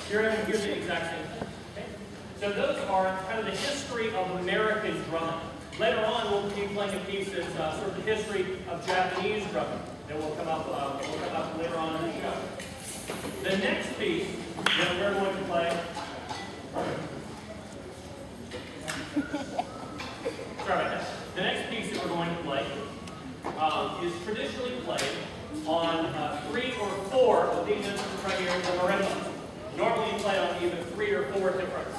You're the exact same thing. Okay? So those are kind of the history of American drumming. Later on, we'll be playing a piece that's sort of the history of Japanese drumming that will come up later on in the show. The next piece that we're going to play. Sorry about that. The next piece that we're going to play is traditionally played on 3 or 4 of these instruments right here in the marimba. Normally you play on either 3 or 4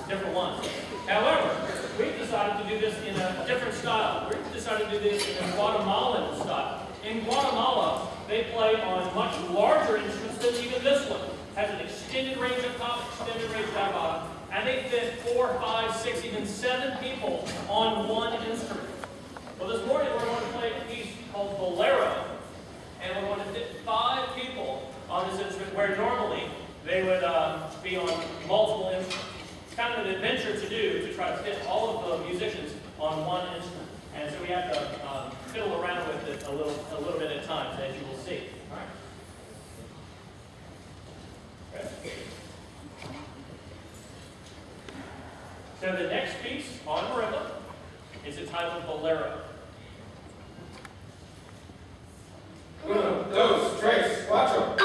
different ones. However, we've decided to do this in a different style. We've decided to do this in a Guatemalan style. In Guatemala, they play on much larger instruments than even this one. It has an extended range up top, extended range down bottom, and they fit 4, 5, 6, even 7 people on one instrument. Well, this morning we're going to play a piece called Bolero, and we're going to fit 5 people on this instrument, where normally they would be on multiple instruments. It's kind of an adventure to do, to try to fit all of the musicians on one instrument. And so we have to fiddle around with it a little bit at times, as you will see. All right. Okay. So the next piece on marimba is entitled Bolero. 1, 2, 3, 4.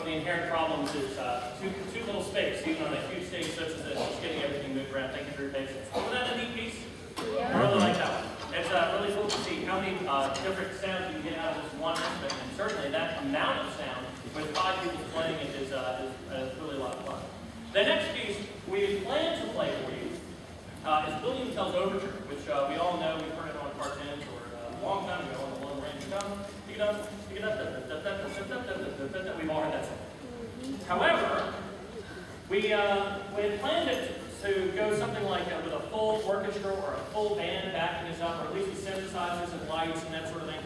one of the inherent problems is too little space, even on a huge stage such as this, just getting everything moved around. Thank you for your patience. Wasn't that a neat piece? Yeah. I really like that one. It's really cool to see how many different sounds you can get out of this one instrument, and certainly that amount of sound with 5 people playing it is really a lot of fun. The next piece we plan to play for you is William Tell's Overture, which we all know. We've heard it on cartoons or a long time ago on the Long Range Come. We've all heard that song. However, we had planned it to go something like with a full orchestra or a full band backing us up, or at least with synthesizers and lights and that sort of thing.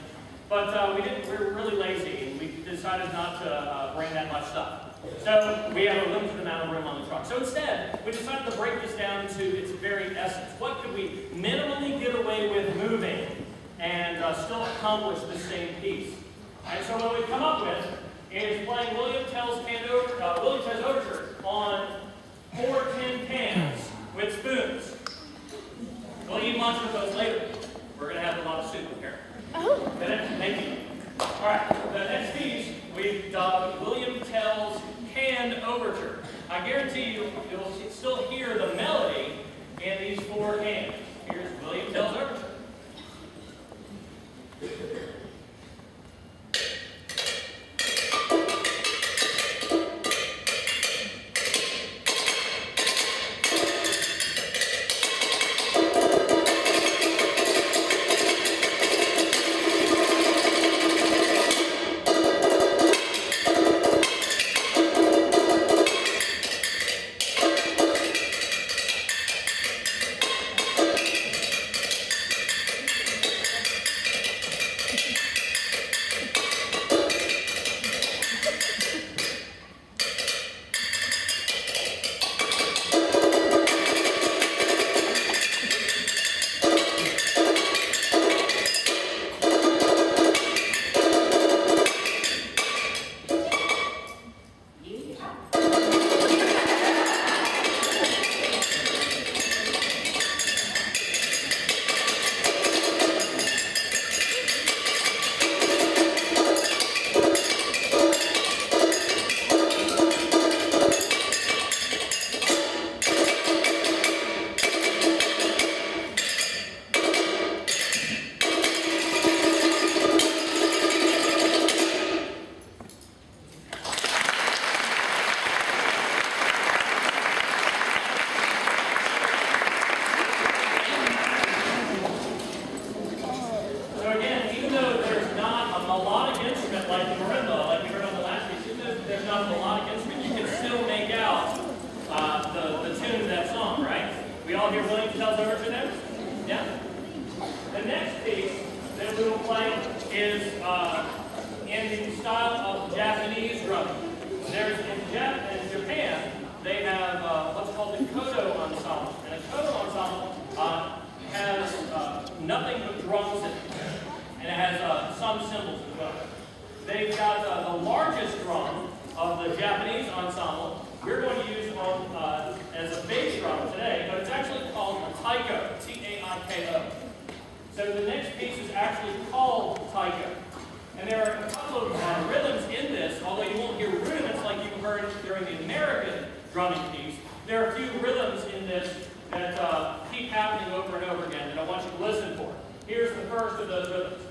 But we were really lazy, and we decided not to bring that much stuff. So we have a limited amount of room on the truck. So instead, we decided to break this down to its very essence. What could we minimally get away with moving and still accomplish the same piece? And so what we've come up with is playing William Tell's Overture on 4 tin cans with spoons. We'll eat lunch with those later. We're going to have a lot of soup here. Oh. Thank you. All right, the next piece we've dubbed William Tell's Canned Overture. I guarantee you'll still hear the melody in these 4 cans. Here's William Tell's Overture. Here's the first of those rhythms.